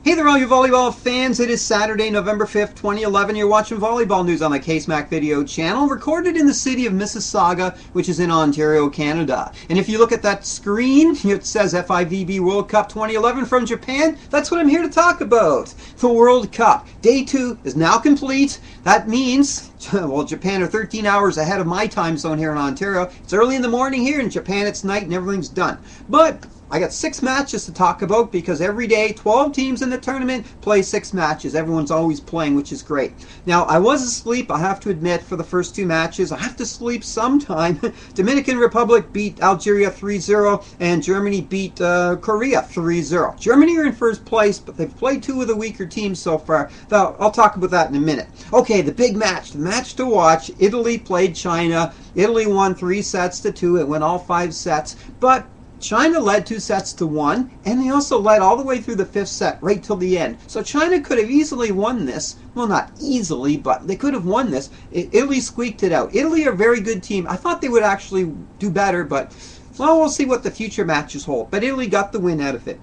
Hey there, all you volleyball fans. It is Saturday, November 5th, 2011. You're watching Volleyball News on the KSMAC video channel, recorded in the city of Mississauga, which is in Ontario, Canada. And if you look at that screen, it says FIVB World Cup 2011 from Japan. That's what I'm here to talk about. The World Cup. Day 2 is now complete. That means, well, Japan are 13 hours ahead of my time zone here in Ontario. It's early in the morning here. In Japan, it's night and everything's done. But I got 6 matches to talk about because every day 12 teams in the tournament play 6 matches. Everyone's always playing, which is great. Now, I was asleep, I have to admit, for the first 2 matches. I have to sleep sometime. Dominican Republic beat Algeria 3-0 and Germany beat Korea 3-0. Germany are in first place, but they've played 2 of the weaker teams so far. I'll talk about that in a minute. Okay, the big match, the match to watch. Italy played China. Italy won 3-2. It went all 5 sets, but China led 2-1, and they also led all the way through the 5th set, right till the end. So China could have easily won this. Well, not easily, but they could have won this. Italy squeaked it out. Italy are a very good team. I thought they would actually do better, but, well, we'll see what the future matches hold. But Italy got the win out of it.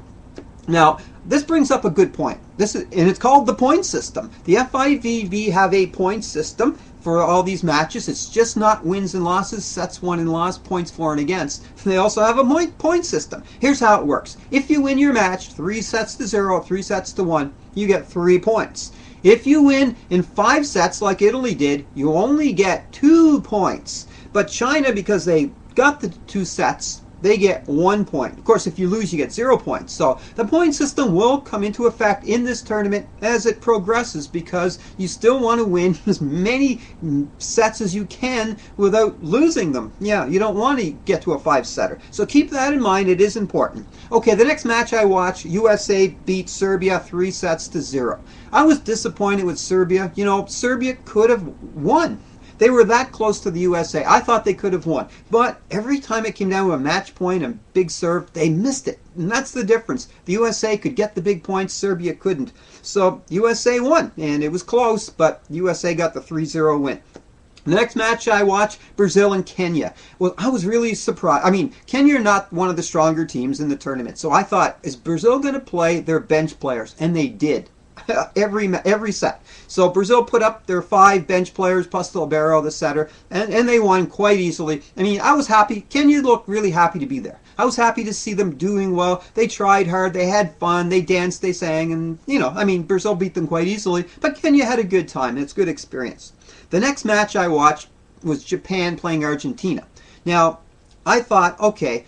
Now, this brings up a good point. And it's called the point system. The FIVB have a point system for all these matches. It's just not wins and losses, sets won and lost, points for and against. They also have a point system. Here's how it works. If you win your match 3-0, 3-1, you get 3 points. If you win in 5 sets like Italy did, you only get 2 points. But China, because they got the 2 sets, they get 1 point. Of course, if you lose, you get 0 points. So the point system will come into effect in this tournament as it progresses, because you still want to win as many sets as you can without losing them. Yeah, you don't want to get to a 5-setter. So keep that in mind. It is important. Okay, the next match I watched, USA beat Serbia 3-0. I was disappointed with Serbia. You know, Serbia could have won. They were that close to the USA. I thought they could have won. But every time it came down to a match point and big serve, they missed it. And that's the difference. The USA could get the big points, Serbia couldn't. So USA won, and it was close, but USA got the 3-0 win. The next match I watched, Brazil and Kenya. Well, I was really surprised. I mean, Kenya are not one of the stronger teams in the tournament. So I thought, is Brazil going to play their bench players? And they did. every set. So Brazil put up their 5 bench players plus the libero, the setter, and they won quite easily. I mean, I was happy. Kenya looked really happy to be there. I was happy to see them doing well. They tried hard. They had fun. They danced. They sang. And, you know, I mean, Brazil beat them quite easily. But Kenya had a good time. It's a good experience. The next match I watched was Japan playing Argentina. Now, I thought, okay,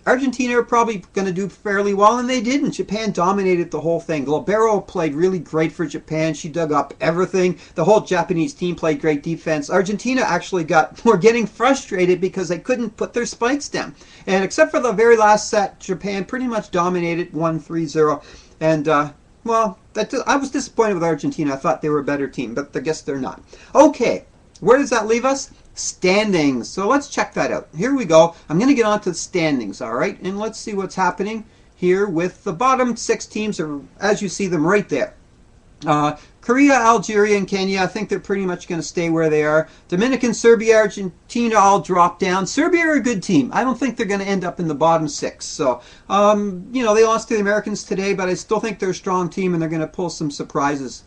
Argentina are probably going to do fairly well, and they didn't. Japan dominated the whole thing. Libero played really great for Japan. She dug up everything. The whole Japanese team played great defense. Argentina actually were getting frustrated because they couldn't put their spikes down. And except for the very last set, Japan pretty much dominated, won 3-0. And, well, I was disappointed with Argentina. I thought they were a better team, but I guess they're not. Okay, where does that leave us? Standings. So let's check that out. Here we go. I'm going to get on to the standings, all right? And let's see what's happening here with the bottom 6 teams, as you see them right there. Korea, Algeria, and Kenya, I think they're pretty much going to stay where they are. Dominican, Serbia, Argentina all drop down. Serbia are a good team. I don't think they're going to end up in the bottom 6. So, you know, they lost to the Americans today, but I still think they're a strong team, and they're going to pull some surprises.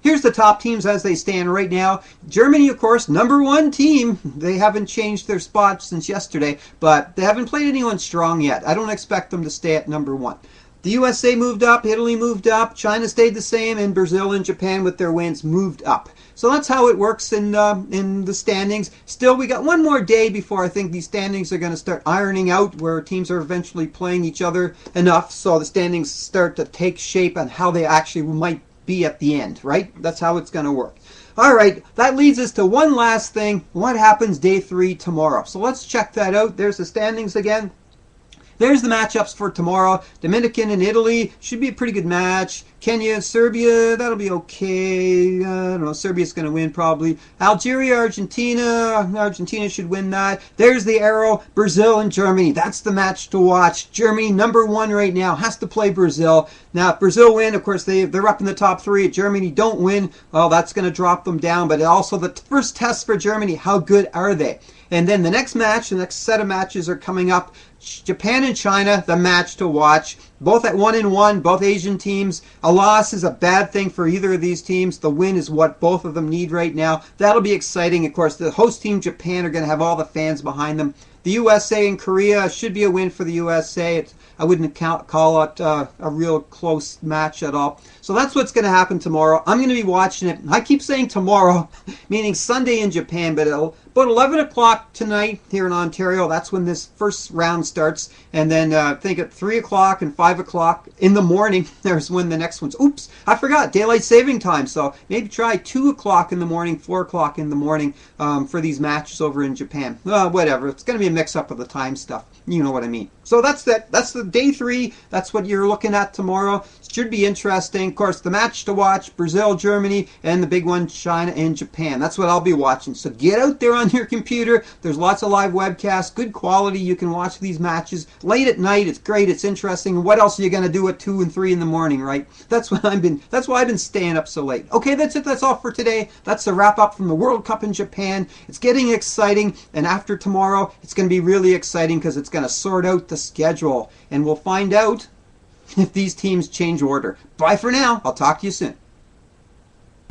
Here's the top teams as they stand right now. Germany, of course, #1 team. They haven't changed their spot since yesterday, but they haven't played anyone strong yet. I don't expect them to stay at #1. The USA moved up, Italy moved up, China stayed the same, and Brazil and Japan with their wins moved up. So that's how it works in the standings. Still, we got one more day before I think these standings are going to start ironing out, where teams are eventually playing each other enough so the standings start to take shape on how they actually might be at the end, right? That's how it's going to work. All right, that leads us to one last thing. What happens day 3 tomorrow? So let's check that out. There's the standings again. There's the matchups for tomorrow. Dominican and Italy should be a pretty good match. Kenya, Serbia, that'll be okay. I don't know, Serbia's going to win probably. Algeria, Argentina, Argentina should win that. There's the arrow, Brazil and Germany. That's the match to watch. Germany, #1 right now, has to play Brazil. Now, if Brazil win, of course, they're up in the top 3. If Germany don't win, well, that's going to drop them down. But also the first test for Germany, how good are they? And then the next match, the next set of matches are coming up. Japan and China, the match to watch. Both at 1-1, both Asian teams. A loss is a bad thing for either of these teams. The win is what both of them need right now. That'll be exciting. Of course, the host team, Japan, are going to have all the fans behind them. The USA and Korea should be a win for the USA. I wouldn't call it a real close match at all. So that's what's going to happen tomorrow. I'm going to be watching it. I keep saying tomorrow, meaning Sunday in Japan, but about 11 o'clock tonight here in Ontario, that's when this first round starts. And then I think at 3 o'clock and 5 o'clock in the morning, there's when the next one's. Oops, I forgot, daylight saving time. So maybe try 2 o'clock in the morning, 4 o'clock in the morning for these matches over in Japan. Whatever, it's going to be a mix-up of the time stuff. You know what I mean. So that's that. That's the day 3. That's what you're looking at tomorrow. It should be interesting. Of course, the match to watch, Brazil, Germany, and the big one, China and Japan. That's what I'll be watching. So get out there on your computer. There's lots of live webcasts, good quality. You can watch these matches late at night. It's great. It's interesting. What else are you going to do at 2 and 3 in the morning, right? That's why I've been staying up so late. Okay, that's it. That's all for today. That's the wrap up from the World Cup in Japan. It's getting exciting, and after tomorrow, it's going to be really exciting because it's going to sort out the schedule, and we'll find out if these teams change order. Bye for now. I'll talk to you soon.